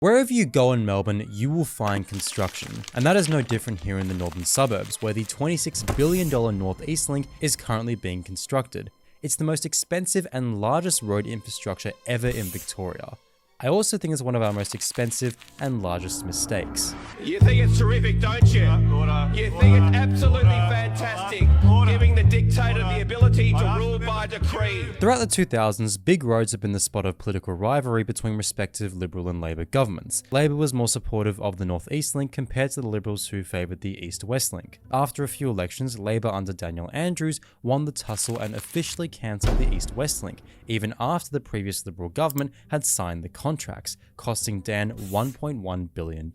Wherever you go in Melbourne, you will find construction, and that is no different here in the northern suburbs, where the $26 billion North East Link is currently being constructed. It's the most expensive and largest road infrastructure ever in Victoria. I also think it's one of our most expensive and largest mistakes. You think it's terrific, don't you? You think it's absolutely fantastic, giving the dictator the ability to rule by decree. Throughout the 2000s, big roads have been the spot of political rivalry between respective Liberal and Labor governments. Labor was more supportive of the North East Link compared to the Liberals who favoured the East West Link. After a few elections, Labor under Daniel Andrews won the tussle and officially cancelled the East West Link, even after the previous Liberal government had signed the contracts, costing Dan $1.1 billion.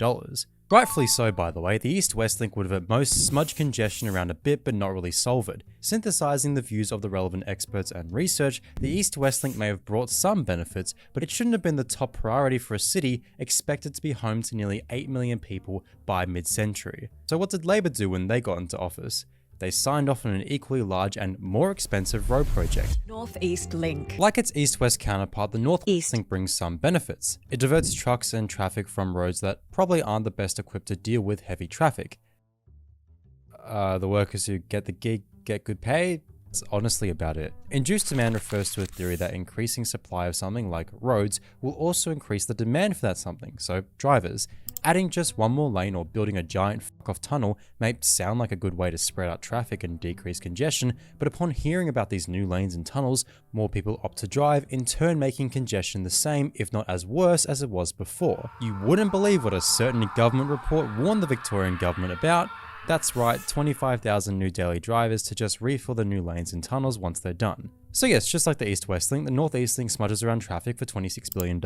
Rightfully so, by the way. The East-West Link would have at most smudged congestion around a bit but not really solve it. Synthesizing the views of the relevant experts and research, the East-West Link may have brought some benefits, but it shouldn't have been the top priority for a city expected to be home to nearly 8 million people by mid-century. So what did Labor do when they got into office? They signed off on an equally large and more expensive road project. North East Link. Like its east-west counterpart, the North East Link brings some benefits. It diverts trucks and traffic from roads that probably aren't the best equipped to deal with heavy traffic. The workers who get the gig get good pay? That's honestly about it. Induced demand refers to a theory that increasing supply of something like roads will also increase the demand for that something, so drivers. Adding just one more lane or building a giant fuck-off tunnel may sound like a good way to spread out traffic and decrease congestion, but upon hearing about these new lanes and tunnels, more people opt to drive, in turn making congestion the same, if not as worse as it was before. You wouldn't believe what a certain government report warned the Victorian government about. That's right, 25,000 new daily drivers to just refill the new lanes and tunnels once they're done. So yes, just like the East-West Link, the North East Link smudges around traffic for $26 billion.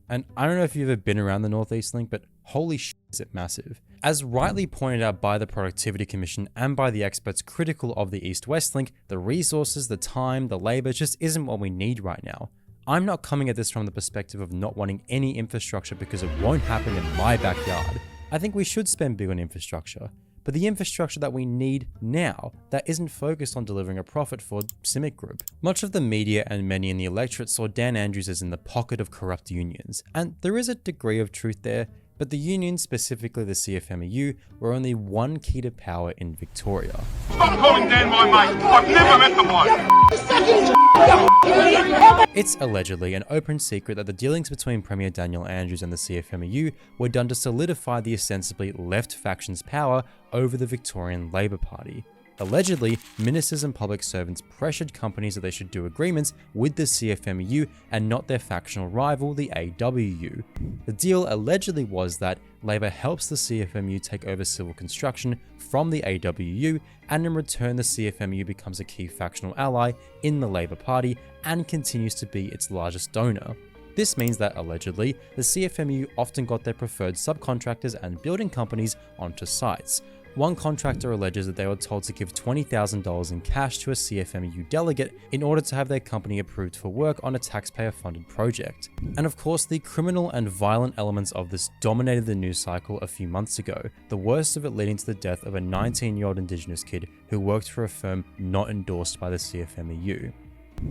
And I don't know if you've ever been around the North East Link, but holy shit is it massive. As rightly pointed out by the Productivity Commission and by the experts critical of the East-West Link, the resources, the time, the labour just isn't what we need right now. I'm not coming at this from the perspective of not wanting any infrastructure because it won't happen in my backyard. I think we should spend big on infrastructure. But the infrastructure that we need now, that isn't focused on delivering a profit for Simic Group. Much of the media and many in the electorate saw Dan Andrews as in the pocket of corrupt unions, and there is a degree of truth there, but the unions, specifically the CFMEU, were only one key to power in Victoria. Stop calling Dan my mate, I've never met the bloke! It's allegedly an open secret that the dealings between Premier Daniel Andrews and the CFMEU were done to solidify the ostensibly left faction's power over the Victorian Labor Party. Allegedly, ministers and public servants pressured companies that they should do agreements with the CFMEU and not their factional rival, the AWU. The deal allegedly was that Labor helps the CFMEU take over civil construction from the AWU, and in return the CFMEU becomes a key factional ally in the Labor Party and continues to be its largest donor. This means that, allegedly, the CFMEU often got their preferred subcontractors and building companies onto sites. One contractor alleges that they were told to give $20,000 in cash to a CFMEU delegate in order to have their company approved for work on a taxpayer-funded project. And of course, the criminal and violent elements of this dominated the news cycle a few months ago, the worst of it leading to the death of a 19-year-old Indigenous kid who worked for a firm not endorsed by the CFMEU.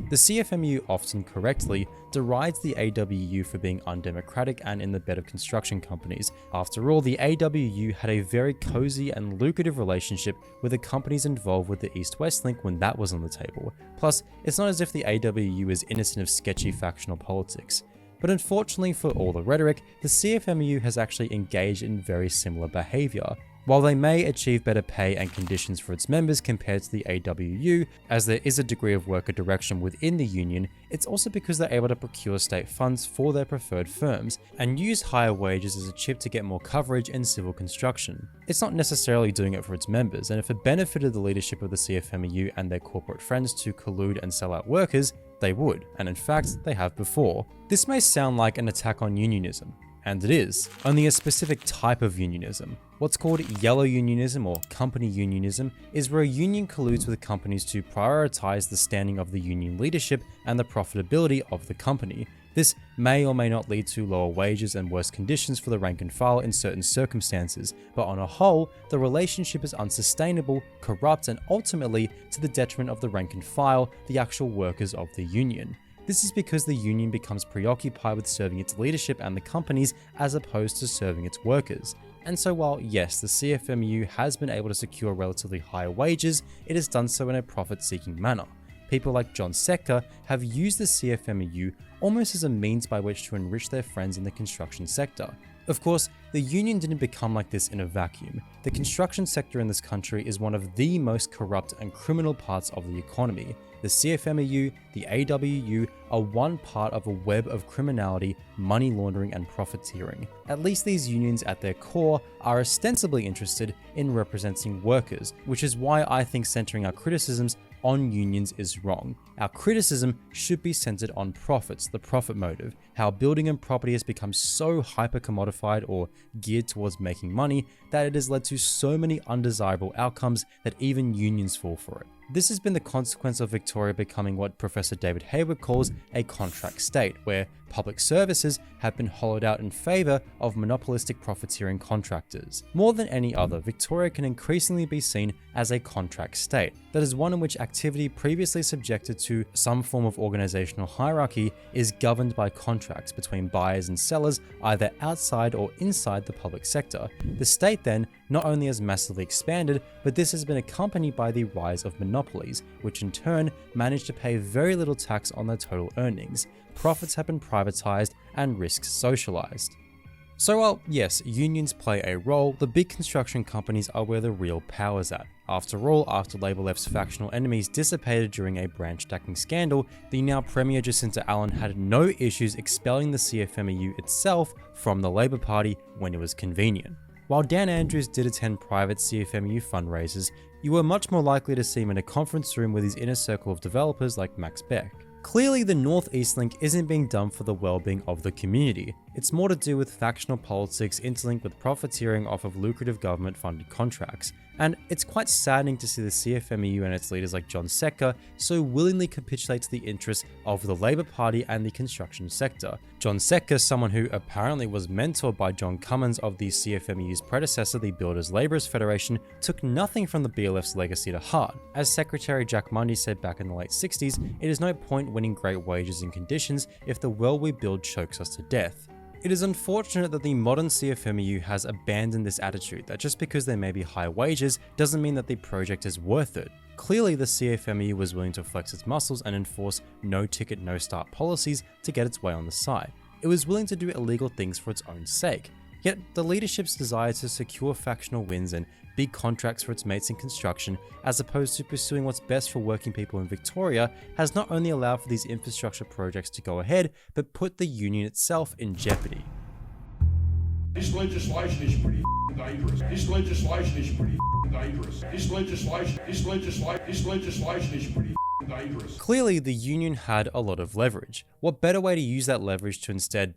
The CFMEU often correctly derides the AWU for being undemocratic and in the bed of construction companies. After all, the AWU had a very cozy and lucrative relationship with the companies involved with the East-West Link when that was on the table. Plus, it's not as if the AWU is innocent of sketchy factional politics. But unfortunately for all the rhetoric, the CFMEU has actually engaged in very similar behaviour. While they may achieve better pay and conditions for its members compared to the AWU, as there is a degree of worker direction within the union, it's also because they're able to procure state funds for their preferred firms and use higher wages as a chip to get more coverage in civil construction. It's not necessarily doing it for its members, and if it benefited the leadership of the CFMEU and their corporate friends to collude and sell out workers, they would, and in fact, they have before. This may sound like an attack on unionism, and it is, only a specific type of unionism. What's called yellow unionism or company unionism is where a union colludes with companies to prioritize the standing of the union leadership and the profitability of the company. This may or may not lead to lower wages and worse conditions for the rank and file in certain circumstances, but on a whole, the relationship is unsustainable, corrupt, and ultimately to the detriment of the rank and file, the actual workers of the union. This is because the union becomes preoccupied with serving its leadership and the companies as opposed to serving its workers. And so while yes, the CFMEU has been able to secure relatively high wages, it has done so in a profit-seeking manner. People like John Secker have used the CFMEU almost as a means by which to enrich their friends in the construction sector. Of course, the union didn't become like this in a vacuum. The construction sector in this country is one of the most corrupt and criminal parts of the economy. The CFMEU, the AWU are one part of a web of criminality, money laundering and profiteering. At least these unions at their core are ostensibly interested in representing workers, which is why I think centering our criticisms on unions is wrong. Our criticism should be centered on profits, the profit motive, how building and property has become so hyper-commodified or geared towards making money that it has led to so many undesirable outcomes that even unions fall for it. This has been the consequence of Victoria becoming what Professor David Hayward calls a contract state, where public services have been hollowed out in favour of monopolistic profiteering contractors. More than any other, Victoria can increasingly be seen as a contract state, that is one in which activity previously subjected to some form of organisational hierarchy is governed by contracts between buyers and sellers either outside or inside the public sector. The state then not only has massively expanded, but this has been accompanied by the rise of monopolies, which in turn manage to pay very little tax on their total earnings. Profits have been privatized and risks socialized. So while yes, unions play a role, the big construction companies are where the real power's at. After all, after Labour left's factional enemies dissipated during a branch stacking scandal, the now Premier Jacinta Allen had no issues expelling the CFMEU itself from the Labour Party when it was convenient. While Dan Andrews did attend private CFMEU fundraisers, you were much more likely to see him in a conference room with his inner circle of developers like Max Beck. Clearly, the North East Link isn't being done for the well-being of the community. It's more to do with factional politics interlinked with profiteering off of lucrative government-funded contracts. And it's quite saddening to see the CFMEU and its leaders like John Secker so willingly capitulate to the interests of the Labour Party and the construction sector. John Secker, someone who apparently was mentored by John Cummins of the CFMEU's predecessor, the Builders Labourers Federation, took nothing from the BLF's legacy to heart. As Secretary Jack Mundy said back in the late 60s, it is no point winning great wages and conditions if the world we build chokes us to death. It is unfortunate that the modern CFMEU has abandoned this attitude that just because there may be high wages doesn't mean that the project is worth it. Clearly, the CFMEU was willing to flex its muscles and enforce no ticket, no start policies to get its way on the side. It was willing to do illegal things for its own sake. Yet, the leadership's desire to secure factional wins and big contracts for its mates in construction, as opposed to pursuing what's best for working people in Victoria, has not only allowed for these infrastructure projects to go ahead, but put the union itself in jeopardy. This legislation is pretty dangerous. This legislation is pretty dangerous. This legislation is pretty dangerous. Clearly, the union had a lot of leverage. What better way to use that leverage to instead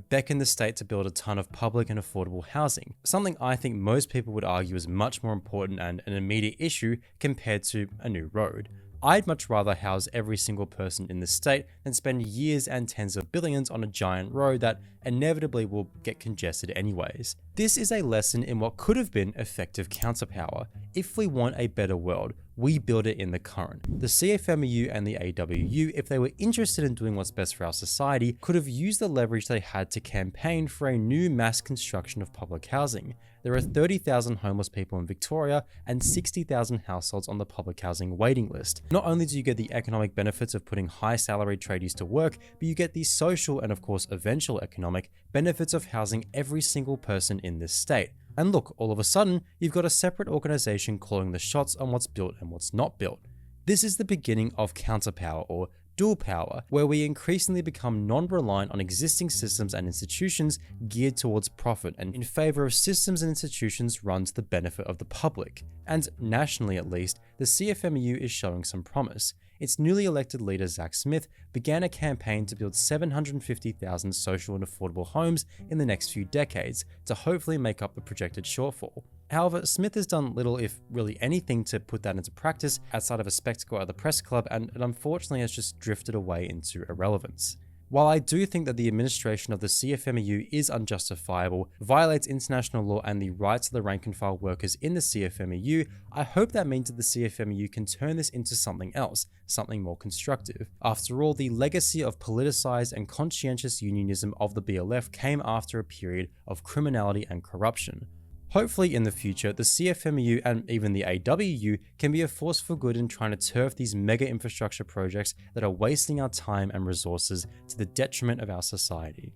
beckon the state to build a ton of public and affordable housing, something I think most people would argue is much more important and an immediate issue compared to a new road. I'd much rather house every single person in the state than spend years and tens of billions on a giant road that inevitably will get congested anyways. This is a lesson in what could have been effective counterpower. If we want a better world, we build it in the current. The CFMEU and the AWU, if they were interested in doing what's best for our society, could have used the leverage they had to campaign for a new mass construction of public housing. There are 30,000 homeless people in Victoria and 60,000 households on the public housing waiting list. Not only do you get the economic benefits of putting high salaried tradies to work, but you get the social and of course eventual economic benefits of housing every single person in this state. And look, all of a sudden, you've got a separate organisation calling the shots on what's built and what's not built. This is the beginning of counterpower, or dual power, where we increasingly become non-reliant on existing systems and institutions geared towards profit and in favour of systems and institutions run to the benefit of the public. And nationally at least, the CFMEU is showing some promise. Its newly elected leader Zack Smith began a campaign to build 750,000 social and affordable homes in the next few decades to hopefully make up the projected shortfall. However, Smith has done little, if really anything, to put that into practice outside of a spectacle at the press club, and it unfortunately has just drifted away into irrelevance. While I do think that the administration of the CFMEU is unjustifiable, violates international law and the rights of the rank and file workers in the CFMEU, I hope that means that the CFMEU can turn this into something else, something more constructive. After all, the legacy of politicized and conscientious unionism of the BLF came after a period of criminality and corruption. Hopefully in the future, the CFMEU and even the AWU can be a force for good in trying to turf these mega infrastructure projects that are wasting our time and resources to the detriment of our society.